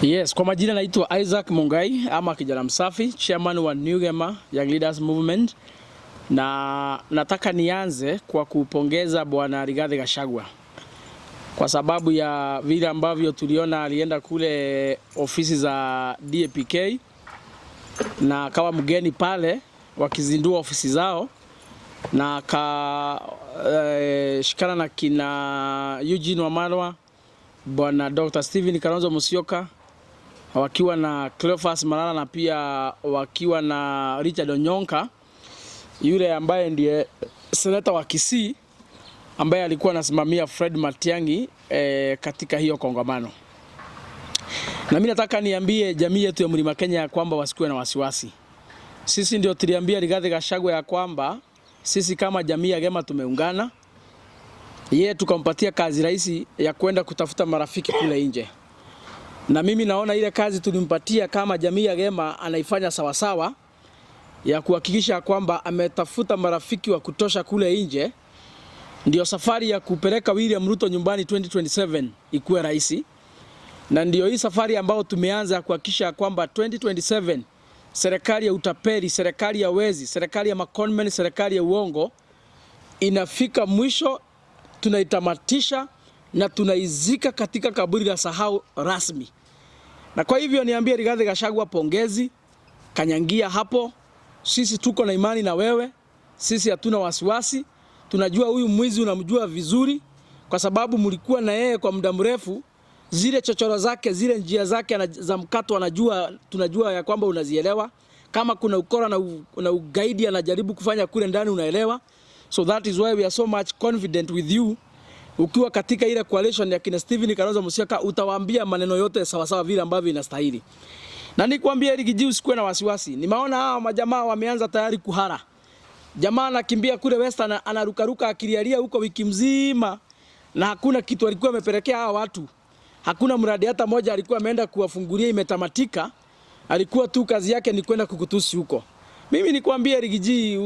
Yes, kwa majina naitwa Isaac Mungai ama kijana msafi, chairman wa New Gema Young Leaders Movement, na nataka nianze kwa kupongeza Bwana Rigathi Gachagua kwa sababu ya vile ambavyo tuliona alienda kule ofisi za DAPK na akawa mgeni pale wakizindua ofisi zao, na shikana na kina Eugene Wamalwa, Bwana Dr. Stephen Kalonzo Musyoka, wakiwa na Cleophas Malala na pia wakiwa na Richard Onyonka, yule ambaye ndiye seneta wa Kisii ambaye alikuwa anasimamia Fred Matiang'i katika hiyo kongamano. Na mimi nataka niambie jamii yetu ya Mlima Kenya ya kwamba wasikuwe na wasiwasi. Sisi ndio tuliambia Rigathi Gachagua ya kwamba sisi kama jamii ya Gema tumeungana. Yeye tukampatia kazi rahisi ya kwenda kutafuta marafiki kule nje. Na mimi naona ile kazi tulimpatia kama jamii ya Gema anaifanya sawa sawa, ya kuhakikisha kwamba ametafuta marafiki wa kutosha kule nje, ndio safari ya kupeleka William Ruto nyumbani 2027 ikuwe rahisi. Na ndio hii safari ambao tumeanza kuhakikisha kwamba 2027 serikali ya utapeli, serikali ya wezi, serikali ya maconmen, serikali ya uongo inafika mwisho, tunaitamatisha na tunaizika katika kaburi la sahau rasmi. Na kwa hivyo niambie Rigathi Gachagua, pongezi, kanyangia hapo. Sisi tuko na imani na wewe, sisi hatuna wasiwasi. Tunajua huyu mwizi unamjua vizuri kwa sababu mlikuwa na yeye kwa muda mrefu. Zile chochoro zake, zile njia zake za mkato anajua, tunajua ya kwamba unazielewa. Kama kuna ukora na ugaidi anajaribu kufanya kule ndani unaelewa. So that is why we are so much confident with you. Ukiwa katika ile coalition ya kina Stephen Kalonzo Musyoka utawaambia maneno yote sawa sawa vile ambavyo inastahili. Na nikwambie Rigiji, usikuwe na wasiwasi. Nimeona hao majamaa wameanza tayari kuhara. Jamaa anakimbia kule Western, anarukaruka akilialia huko wiki mzima na hakuna kitu alikuwa amepelekea hao watu. Hakuna mradi hata moja alikuwa ameenda kuwafungulia imetamatika. Alikuwa tu kazi yake ni kwenda kukutusi huko. Mimi nikwambie Rigiji,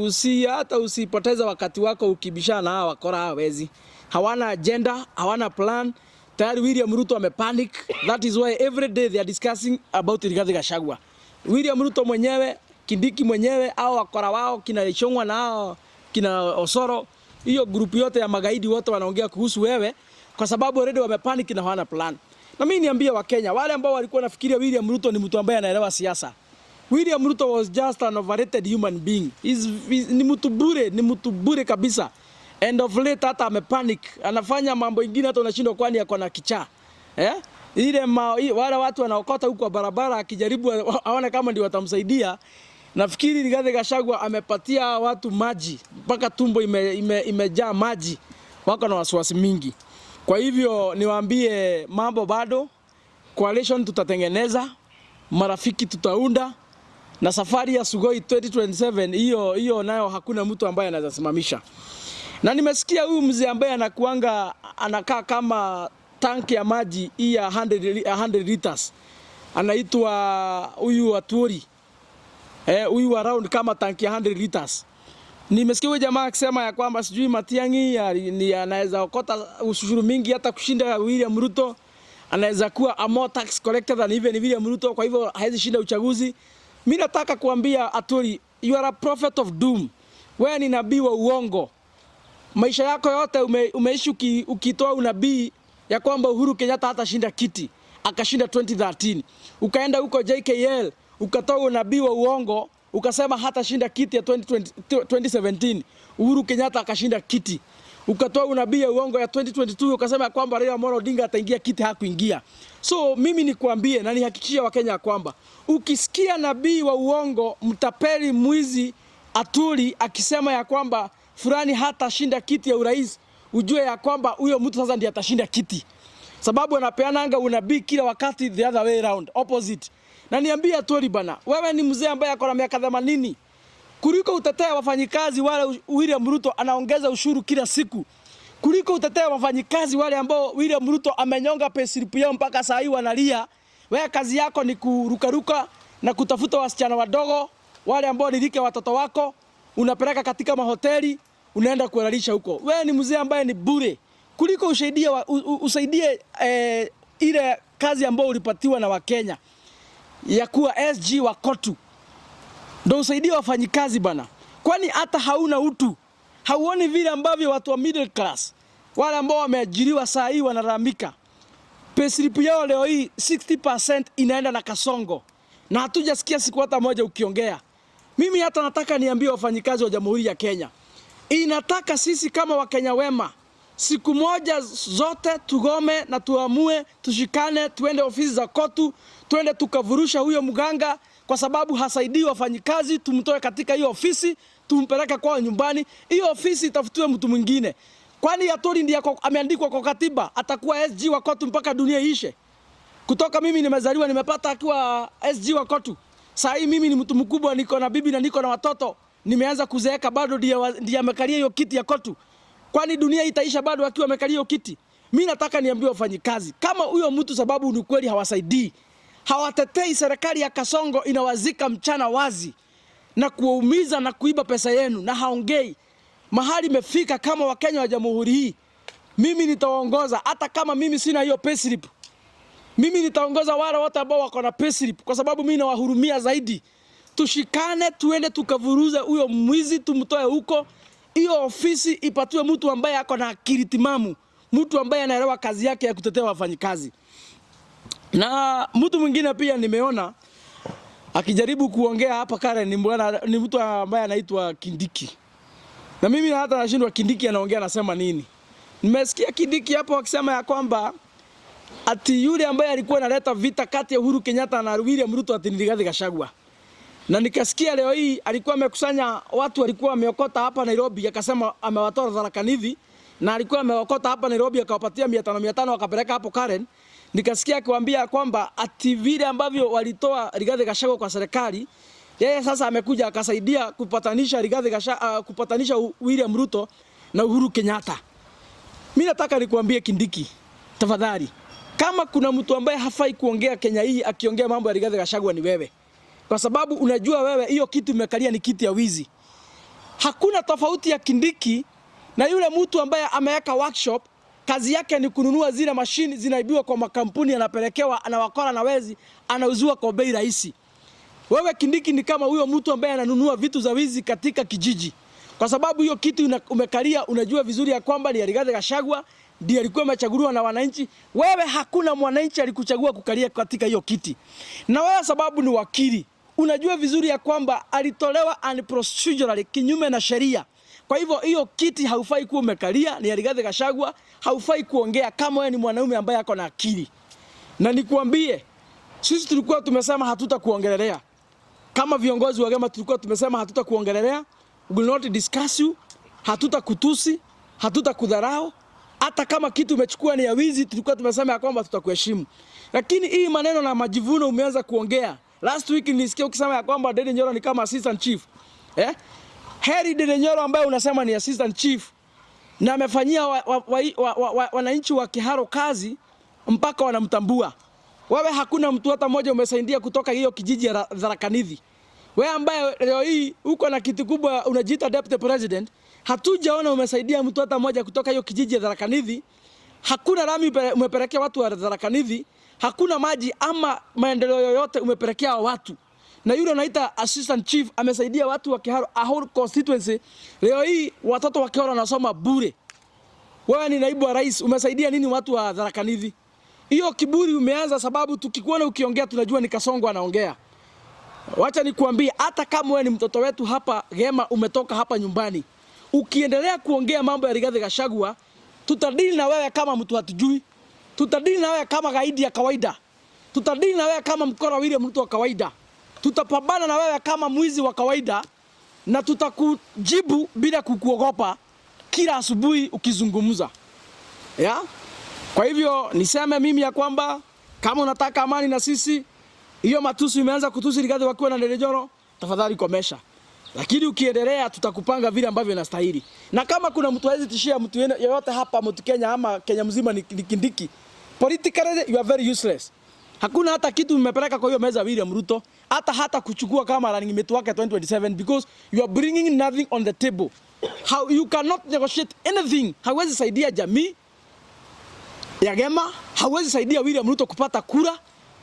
usipoteza wakati wako ukibishana na hawa wakora hawa wezi. Hawana agenda, hawana plan. Tayari William Ruto amepanic. That is why every day they are discussing about Rigathi Gachagua. William Ruto mwenyewe, Kindiki mwenyewe, au wakora wao kina Ishongwa na hao kina Osoro, hiyo group yote ya magaidi wote wanaongea kuhusu wewe kwa sababu already wamepanic na hawana plan. Na mimi niambia Wakenya wale ambao walikuwa nafikiria William Ruto ni mtu ambaye anaelewa siasa. William Ruto was just an overrated human being. Ni mtu bure kabisa. End of late hata amepanic, anafanya mambo mengine hata unashindwa kwani yako na kichaa. Wale watu wanaokota huko barabara akijaribu aone kama ndio watamsaidia. Nafikiri Rigathi Gachagua amepatia watu maji mpaka tumbo imejaa maji, wako na wasiwasi mingi. Kwa hivyo niwaambie mambo bado, coalition tutatengeneza, marafiki tutaunda, na safari ya Sugoi 2027 hiyo nayo hakuna mtu ambaye anaweza simamisha. Na nimesikia huyu mzee ambaye anakaa kama tanki ya maji ya 100 liters. Anaitwa huyu Aturi. Huyu around kama tanki ya 100 liters. Nimesikia huyu jamaa akisema ya kwamba sijui Matiang'i anaweza okota ushuru mingi hata kushinda William Ruto. Anaweza kuwa a more tax collector than even William Ruto, kwa hivyo hawezi shinda uchaguzi. Mimi nataka kuambia Aturi, you are a prophet of doom. Wewe ni nabii wa uongo. Maisha yako yote umeishi ukitoa unabii ya kwamba Uhuru Kenyatta hatashinda kiti, akashinda 2013. Ukaenda huko JKL, ukatoa unabii wa uongo, ukasema hatashinda kiti ya 2017. Uhuru Kenyatta akashinda kiti. Ukatoa unabii wa uongo ya 2022, ukasema kwamba Raila Amolo Odinga ataingia kiti, hakuingia. So mimi nikuambie na nihakikishie Wakenya kwamba ukisikia nabii wa uongo, mtapeli, mwizi Aturi akisema ya kwamba fulani hatashinda kiti ya urais, ujue ya kwamba huyo mtu sasa ndiye atashinda kiti. Sababu anapeananga unabii kila wakati the other way around, opposite. Na niambia Aturi bana, wewe ni mzee ambaye ako na miaka 80. Kuliko utetea wafanyikazi wale William Ruto anaongeza ushuru kila siku. Kuliko utetea wafanyikazi wale ambao William Ruto amenyonga payslip yao mpaka saa hii wanalia. Wewe kazi yako ni kurukaruka na kutafuta wasichana wadogo wale ambao ni rika watoto wako, unapeleka katika mahoteli, unaenda kuelalisha huko. Wewe ni mzee ambaye ni bure. Kuliko usaidie ile kazi ambayo ulipatiwa na Wakenya ya kuwa SG wa KOTU. Ndio usaidie wafanyikazi bana. Kwani hata hauna utu. Hauoni vile ambavyo watu wa middle class, wale ambao wameajiriwa saa hii wanalalamika. Payslip yao leo hii 60% inaenda na kasongo. Na hatujasikia siku hata moja ukiongea. Mimi hata nataka niambie wafanyikazi wa Jamhuri ya Kenya. Inataka sisi kama Wakenya wema siku moja zote tugome na tuamue, tushikane, tuende ofisi za KOTU, tuende tukavurusha huyo mganga kwa sababu hasaidii wafanyikazi, tumtoe katika hiyo ofisi, tumpeleke kwao nyumbani. Hiyo ofisi itafutiwe mtu mwingine. Kwani Aturi ndiye ameandikwa kwa katiba atakuwa SG wa KOTU mpaka dunia ishe? Kutoka mimi nimezaliwa nimepata akiwa SG wa KOTU. Saa hii mimi ni mtu mkubwa, niko na bibi na niko na watoto. Nimeanza kuzeeka, bado ndiye amekalia hiyo kiti ya KOTU. Kwani dunia itaisha bado akiwa amekalia hiyo kiti? Mimi nataka niambie wafanyikazi, kama huyo mtu sababu ni kweli hawasaidii, hawatetei serikali ya Kasongo inawazika mchana wazi na kuwaumiza na kuiba pesa yenu na haongei. Mahali imefika kama Wakenya wa Jamhuri hii, mimi nitaongoza hata kama mimi sina hiyo payslip. Mimi nitaongoza wale wote ambao wako na payslip kwa sababu mimi nawahurumia zaidi. Tushikane tuende tukavuruza huyo mwizi, tumtoe huko. Hiyo ofisi ipatiwe mtu ambaye ako na akili timamu, mtu ambaye anaelewa kazi yake ya kutetea wafanyikazi. Na mtu mwingine pia nimeona akijaribu kuongea hapa Karen ni mtu ambaye anaitwa Kindiki. Na mimi hata nashindwa Kindiki anaongea anasema nini. Nimesikia Kindiki hapo akisema ya kwamba ati yule ambaye alikuwa analeta vita kati ya Uhuru Kenyatta na William Ruto ati ni Rigathi Gachagua. Na nikasikia leo hii alikuwa amekusanya watu walikuwa wameokota hapa Nairobi, akasema amewatoa Tharaka Nithi, na alikuwa ameokota hapa Nairobi akawapatia 500 wakapeleka hapo Karen. Nikasikia akiwaambia kwamba ati vile ambavyo walitoa Rigathi Gachagua kwa serikali, yeye sasa amekuja akasaidia kupatanisha Rigathi Gachagua, kupatanisha William Ruto na Uhuru Kenyatta. Mimi nataka nikuambie Kindiki, tafadhali, kama kuna mtu ambaye hafai kuongea Kenya hii akiongea mambo ya Rigathi Gachagua ni wewe. Kwa sababu unajua wewe hiyo kitu umekalia ni kiti ya wizi. Hakuna tofauti ya Kindiki na yule mtu ambaye ameweka workshop, kazi yake ni kununua zile mashini zinaibiwa kwa makampuni, anapelekewa, anawakora na wezi, anauziwa kwa bei rahisi. Wewe Kindiki ni kama huyo mtu ambaye ananunua vitu za wizi katika kijiji. Kwa sababu hiyo kitu umekalia, unajua vizuri ya kwamba ni Rigathi Gachagua ndiye alikuwa amechaguliwa na wananchi. Wewe hakuna mwananchi alikuchagua kukalia katika hiyo kiti. Na wewe sababu ni wakili, unajua vizuri ya kwamba alitolewa unprocedurally, kinyume na sheria. Kwa hivyo hiyo kiti haufai kuwa umekalia, ni Rigathi Gachagua, haufai kuongea kama wewe ni mwanaume ambaye ako na akili. Na nikuambie, sisi tulikuwa tumesema hatutakuongelelea. Kama viongozi wa Gema tulikuwa tumesema hatutakuongelelea, we will not discuss you, hatutakutusi, hatutakudharau. Hata kama kitu umechukua ni ya wizi, tulikuwa tumesema ya kwamba tutakuheshimu. Lakini hii maneno na majivuno umeanza kuongea. Last week nilisikia ukisema ya kwamba Dede Nyoro ni kama assistant chief. Heri Dede Nyoro ambaye unasema ni assistant chief na amefanyia wananchi wa Kiharo kazi mpaka wanamtambua. Wewe hakuna mtu hata mmoja umesaidia kutoka hiyo kijiji ya Tharaka Nithi. Wewe ambaye leo hii uko na kiti kubwa unajiita deputy president, hatujaona umesaidia mtu hata mmoja kutoka hiyo kijiji ya Tharaka Nithi. Hakuna rami umepelekea watu wa Tharaka Nithi, hakuna maji ama maendeleo yoyote umepelekea watu. Na yule anaita assistant chief amesaidia watu wa Kiharo, a whole constituency. Leo hii watoto wa Kiharo wanasoma bure. Wewe ni naibu wa rais, umesaidia nini watu wa Tharaka Nithi? Hiyo kiburi umeanza sababu tukikuona ukiongea tunajua ni Kasongo anaongea. Wacha nikuambie, hata kama wewe ni mtoto wetu hapa Gema, umetoka hapa nyumbani, ukiendelea kuongea mambo ya Rigathi Gachagua, tutadili na wewe kama mtu hatujui. Tutadili na wewe kama gaidi ya kawaida. Tutadili na wewe kama mkora William Ruto wa kawaida. Tutapambana na wewe kama mwizi wa kawaida na tutakujibu bila kukuogopa kila asubuhi ukizungumza. Ya? Kwa hivyo niseme mimi ya kwamba kama unataka amani na sisi, hiyo matusi umeanza kutusi Rigathi wakiwa na Dede Nyoro, tafadhali komesha. Lakini ukiendelea tutakupanga vile ambavyo inastahili. Na kama kuna mtu hawezi tishia mtu yoyote hapa mtu Kenya ama Kenya mzima ni Kindiki, politically you are very useless. Hakuna hata kitu mmepeleka kwa hiyo meza William Ruto, hata kuchukua kama running mate wake 2027, because you are bringing nothing on the table. How you cannot negotiate anything. Hawezi saidia jamii. ya Gema, hawezi saidia William Ruto kupata kura.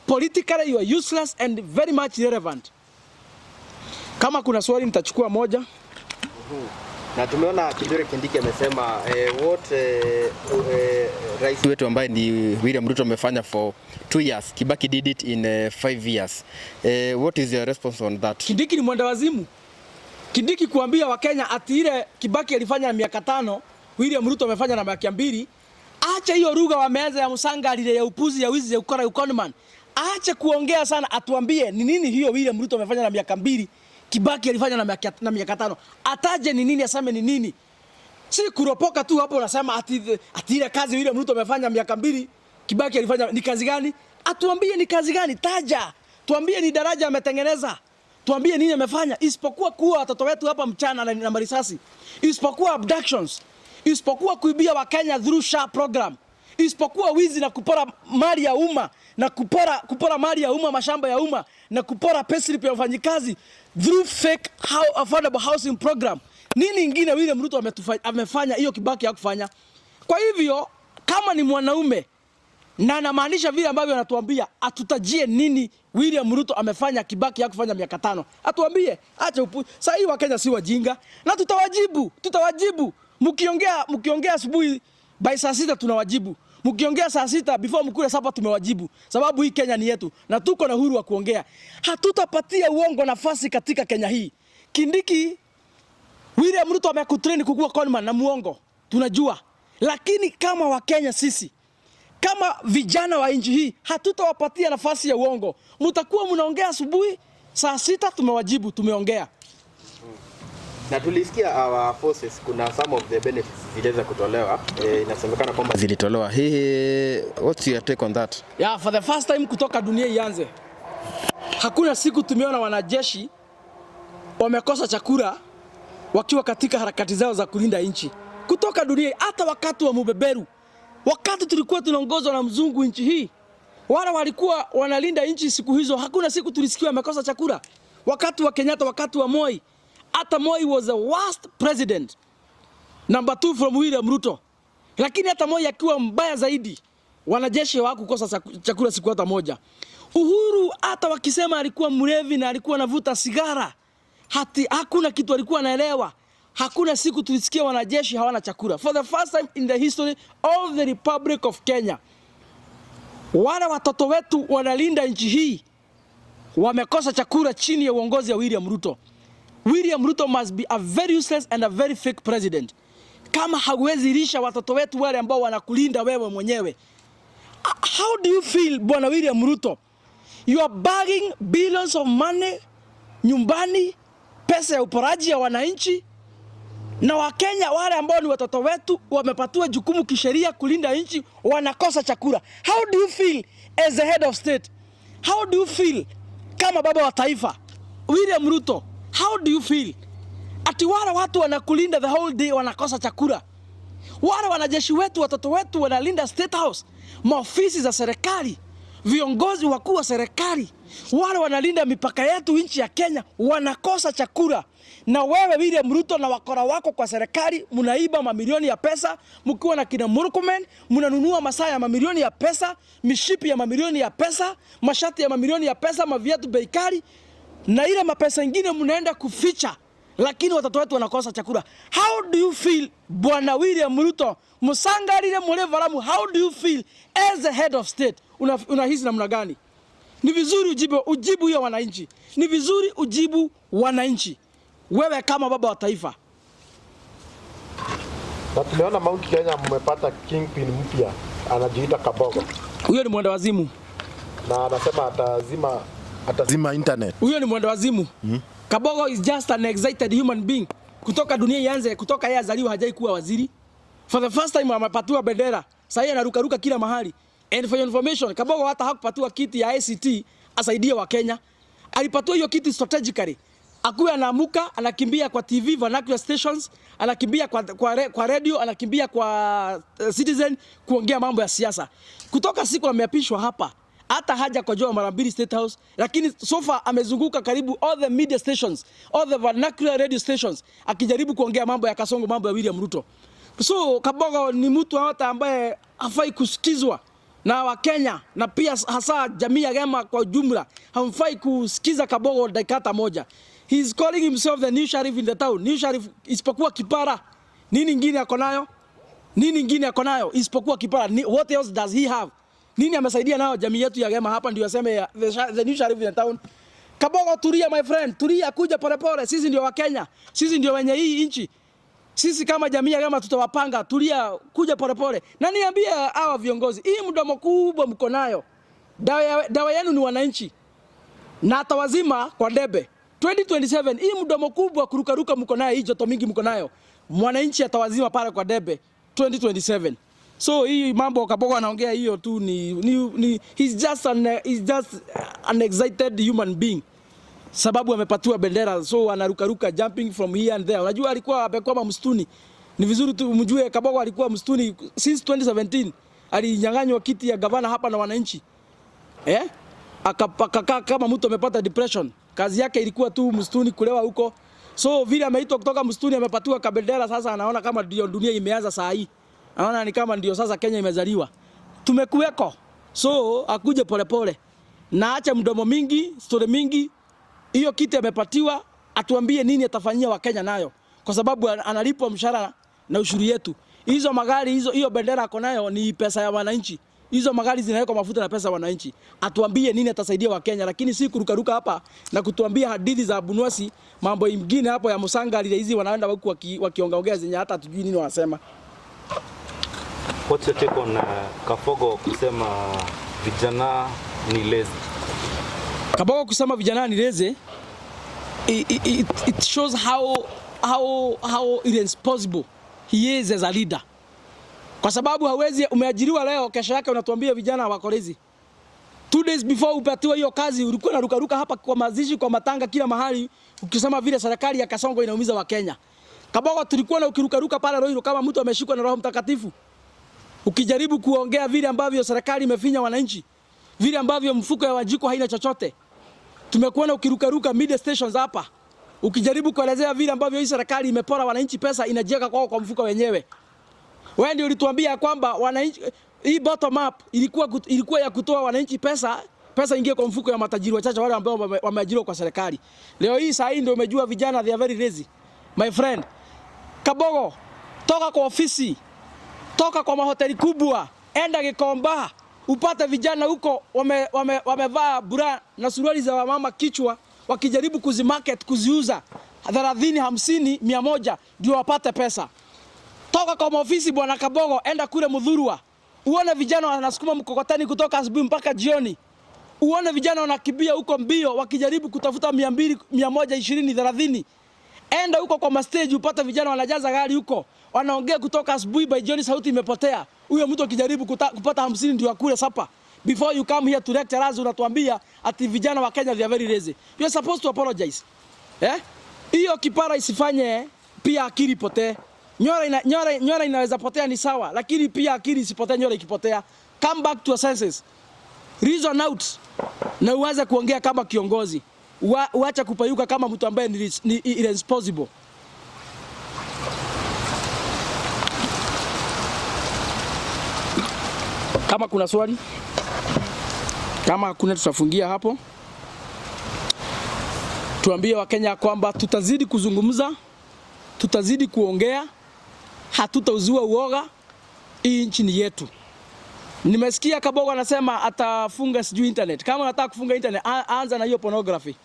Politically you are useless and very much irrelevant. Kama kuna swali nitachukua moja. Na tumeona Kithure Kindiki amesema rais wetu ambaye ni William Ruto amefanya for 2 years, Kibaki did it in 5 years. What is your response on that? Kindiki ni mwenda wazimu. Kindiki kuambia Wakenya ati ile Kibaki alifanya na miaka 5, William Ruto amefanya na miaka 2. Acha hiyo lugha wameanza ya msangalile ya upuzi ya wizi ya ukora ukonman. Acha kuongea sana, atuambie ni nini hiyo William Ruto amefanya na miaka 2, Kibaki alifanya na miaka 5. Ataje ni nini, aseme ni nini. Si kuropoka tu hapo unasema ati ile kazi William Ruto amefanya miaka 2, Kibaki alifanya ni kazi gani? Atuambie ni kazi gani, taja. Tuambie ni daraja ametengeneza. Tuambie nini amefanya, isipokuwa kuwa watoto wetu hapa mchana na marisasi. Isipokuwa abductions. Isipokuwa kuibia Wakenya through SHA program. Isipokuwa wizi na kupora mali ya umma na kupora mali ya umma, mashamba ya umma na kupora payslip ya wafanyikazi through fake affordable housing program. Nini ingine William Ruto amefanya hiyo Kibaki hakufanya? Kwa hivyo kama ni mwanaume na anamaanisha vile ambavyo anatuambia, atutajie nini William Ruto amefanya Kibaki hakufanya miaka 5. Atuambie, acha upu. Sasa hii Wakenya si wajinga na tutawajibu. Mkiongea asubuhi by saa 6 tunawajibu. Mkiongea saa 6 before mkule sapa tumewajibu. Sababu hii Kenya ni yetu na tuko na uhuru wa kuongea. Hatutapatia uongo nafasi katika Kenya hii. Kindiki, William Ruto amekutrain kukuwa conman na muongo. Tunajua. Lakini kama Wakenya sisi, kama vijana wa nchi hii, hatutawapatia nafasi ya uongo. Mtakuwa mnaongea asubuhi, saa 6 tumewajibu, tumeongea. Na tulisikia our forces kuna some of the benefits ziliweza kutolewa, inasemekana kwamba zilitolewa. What's your take on that? Yeah, for the first time kutoka dunia ianze, hakuna siku tumeona wanajeshi wamekosa chakula wakiwa katika harakati zao za kulinda nchi. Kutoka dunia, hata wakati wa Mubeberu, wakati tulikuwa tunaongozwa na mzungu nchi hii, wale walikuwa wanalinda nchi siku hizo, hakuna siku tulisikia wamekosa chakula. Wakati wa Kenyatta, wakati wa Moi, hata Moi was the worst president, number 2 from William Ruto. Lakini hata Moi akiwa mbaya zaidi, wanajeshi hawakukosa chakula siku hata moja. Uhuru hata wakisema alikuwa mlevi na alikuwa anavuta sigara, hakuna kitu alikuwa anaelewa. Hakuna siku tulisikia wanajeshi hawana chakula. For the first time in the history of the Republic of Kenya, wale watoto wetu wanalinda nchi hii wamekosa chakula chini ya uongozi wa William Ruto. William Ruto must be a very useless and a very fake president. Kama hawezi lisha watoto wetu wale ambao wanakulinda wewe mwenyewe. How do you feel, Bwana William Ruto? You are bagging billions of money nyumbani, pesa ya uporaji ya wananchi, na Wakenya wale ambao ni watoto wetu wamepatiwa jukumu kisheria kulinda nchi wanakosa chakula. How do you feel as the head of state? How do you feel kama baba wa taifa William Ruto? How do you feel? Ati wale watu wanakulinda the whole day wanakosa chakula. Wale wanajeshi wetu, watoto wetu wanalinda State House, maofisi za serikali, viongozi wakuu wa serikali, wale wanalinda mipaka yetu nchi ya Kenya wanakosa chakula. Na wewe William Ruto na wakora wako kwa serikali mnaiba mamilioni ya pesa, mkiwa na kina Murkomen, mnanunua masaa ya mamilioni ya pesa, mishipi ya mamilioni ya pesa, mashati ya mamilioni ya pesa, maviatu bei kali, na ile mapesa ingine mnaenda kuficha, lakini watoto wetu wanakosa chakula. How do you feel, Bwana William Ruto? Musangalile mulevaramu, how do you feel as the head of state? Unahisi namna gani? Ni vizuri ujibu hiyo wananchi. Ni vizuri ujibu wananchi. Wewe kama baba wa taifa. Na tumeona Mount Kenya mmepata kingpin mpya, anajiita Kabogo. Huyo ni mwenda wazimu. Na anasema atazima internet. Huyo ni mwenda wazimu. Kabogo is just an excited human being. Kutoka dunia ianze, kutoka yeye azaliwa hajai kuwa waziri. For the first time amepatiwa bendera. Sasa anaruka kila mahali. And for your information, Kabogo hata hakupatiwa kiti ya ICT asaidie wa Kenya. Alipatiwa hiyo kiti strategically. Akuwe anaamuka, anakimbia kwa TV vernacular stations, anakimbia kwa radio, anakimbia kwa Citizen kuongea mambo ya siasa. Kutoka siku ameapishwa hapa, hata haja kwa Joa mara 2 State House, lakini so far amezunguka karibu all the media stations, all the vernacular radio stations, akijaribu kuongea mambo ya Kasongo, mambo ya William Ruto. So Kabogo ni mtu hata ambaye hafai kusikizwa na Wakenya na pia hasa jamii ya Gema kwa jumla. Hamfai kusikiza Kabogo dakika moja. He is calling himself the new sheriff in the town. New sheriff isipokuwa kipara. Nini ingine ako nayo? Nini ingine ako nayo isipokuwa kipara? What else does he have? Nini amesaidia nayo jamii yetu ya Gema hapa ndio aseme the new sheriff in the town? Kabogo, tulia my friend, tulia, kuja polepole. Sisi ndio Wakenya. Sisi ndio wenye hii nchi. Sisi kama jamii ya Gema tutawapanga, tulia, kuja polepole. Na niambie hawa viongozi, hii mdomo kubwa mko nayo. Dawa yenu ni wananchi. Na atawazima kwa debe. 2027 hii mdomo kubwa kurukaruka mko nayo, hii joto mingi mko nayo. Mwananchi atawazima pale kwa debe 2027. So hii mambo Kabogo anaongea hiyo tu ni he's just an excited human being. Sababu amepatiwa bendera, so anarukaruka jumping from here and there. Unajua alikuwa amekwama msituni. Ni vizuri tu mjue Kabogo alikuwa msituni since 2017. Alinyang'anywa kiti ya gavana hapa na wananchi. Akakaa kama mtu amepata depression. Kazi yake ilikuwa tu msituni kulewa huko. So vile ameitwa kutoka msituni amepatiwa kabendera, sasa anaona kama ndio dunia imeanza saa hii. Anaona ni kama ndio sasa Kenya imezaliwa. Tumekuweko. So akuje polepole. Na acha mdomo mingi, story mingi. Hiyo kiti amepatiwa, atuambie nini atafanyia Wakenya nayo. Kwa sababu analipwa mshahara na ushuru yetu. Hizo magari hiyo bendera ako nayo ni pesa ya wananchi. Hizo magari zinawekwa mafuta na pesa ya wananchi. Atuambie nini atasaidia Wakenya, lakini si kurukaruka hapa na kutuambia hadithi za Abunwasi, mambo mengine hapo ya Musanga ile hizi wanaenda huku wakiongaongea zenye hata tujui nini wanasema. What's your take on Kabogo kusema vijana ni lazy? Kabogo kusema vijana ni lazy, it shows how irresponsible he is as a leader. Kwa sababu hawezi, umeajiriwa leo, kesho yake unatuambia vijana wako lazy. 2 days before upatiwa hiyo kazi ulikuwa unarukaruka hapa kwa mazishi, kwa matanga, kila mahali ukisema vile serikali ya Kasongo inaumiza Wakenya. Kabogo, tulikuwa na ukirukaruka pale Roiro kama mtu ameshikwa na Roho Mtakatifu. Ukijaribu kuongea vile ambavyo serikali imefinya wananchi, vile ambavyo mfuko ya Wanjiko haina chochote. Tumekuona ukirukaruka media stations hapa. Ukijaribu kuelezea vile ambavyo hii serikali imepora wananchi pesa, inajiweka kwa mfuko wenyewe. Wewe ndio ulituambia kwamba wananchi, hii bottom up ilikuwa ya kutoa wananchi pesa ingie kwa mfuko ya matajiri wachache wale ambao wameajiriwa kwa serikali. Leo hii saa hii ndio umejua vijana they are very lazy. My friend, Kabogo, toka kwa ofisi, toka kwa mahoteli kubwa, enda Gikomba, upate vijana huko wamevaa bura na suruali za wamama kichwa, wakijaribu kuzimarket, kuziuza 30, 50, 100 ndio wapate pesa. Toka kwa ofisi bwana Kabogo, enda kule Mudhurwa. Uone vijana wanasukuma mkokoteni kutoka asubuhi mpaka jioni. Uone vijana wanakimbia huko mbio wakijaribu kutafuta 200, 120, 30. Enda huko kwa stage upate vijana wanajaza gari huko. Wanaongea kutoka asubuhi, by jioni sauti imepotea. Huyo mtu akijaribu kupata 50 ndio akule sapa. Before you come here to lecture us unatuambia ati vijana wa Kenya they are very lazy. You are supposed to apologize. Hiyo kipara isifanye pia akili potee. Nyora inaweza potea ni sawa, lakini pia akili isipotee nyora ikipotea. Come back to your senses. Reason out. Na uanze kuongea kama kiongozi. Uacha kupayuka kama mtu ambaye ni irresponsible. Kama kuna swali, kama hakuna tutafungia hapo. Tuambie Wakenya kwamba tutazidi kuzungumza, tutazidi kuongea, hatutauzua uoga. Hii nchi ni yetu. Nimesikia Kabogo anasema atafunga sijui internet. Kama unataka kufunga internet, anza na hiyo pornography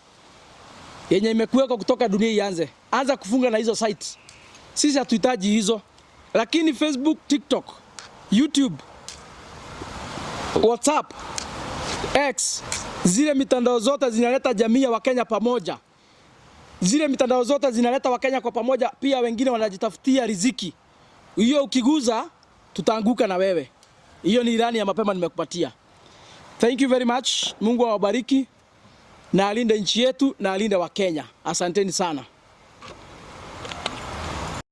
yenye imekuweka kutoka dunia ianze. Anza kufunga na hizo sites. Sisi hatuhitaji hizo. Lakini Facebook, TikTok, YouTube, WhatsApp, X, zile mitandao zote zinaleta jamii ya Wakenya pamoja. Zile mitandao zote zinaleta Wakenya kwa pamoja, pia wengine wanajitafutia riziki. Hiyo ukiguza tutaanguka na wewe. Hiyo ni ilani ya mapema nimekupatia. Thank you very much. Mungu awabariki na alinde nchi yetu na alinde Wakenya. Asanteni sana.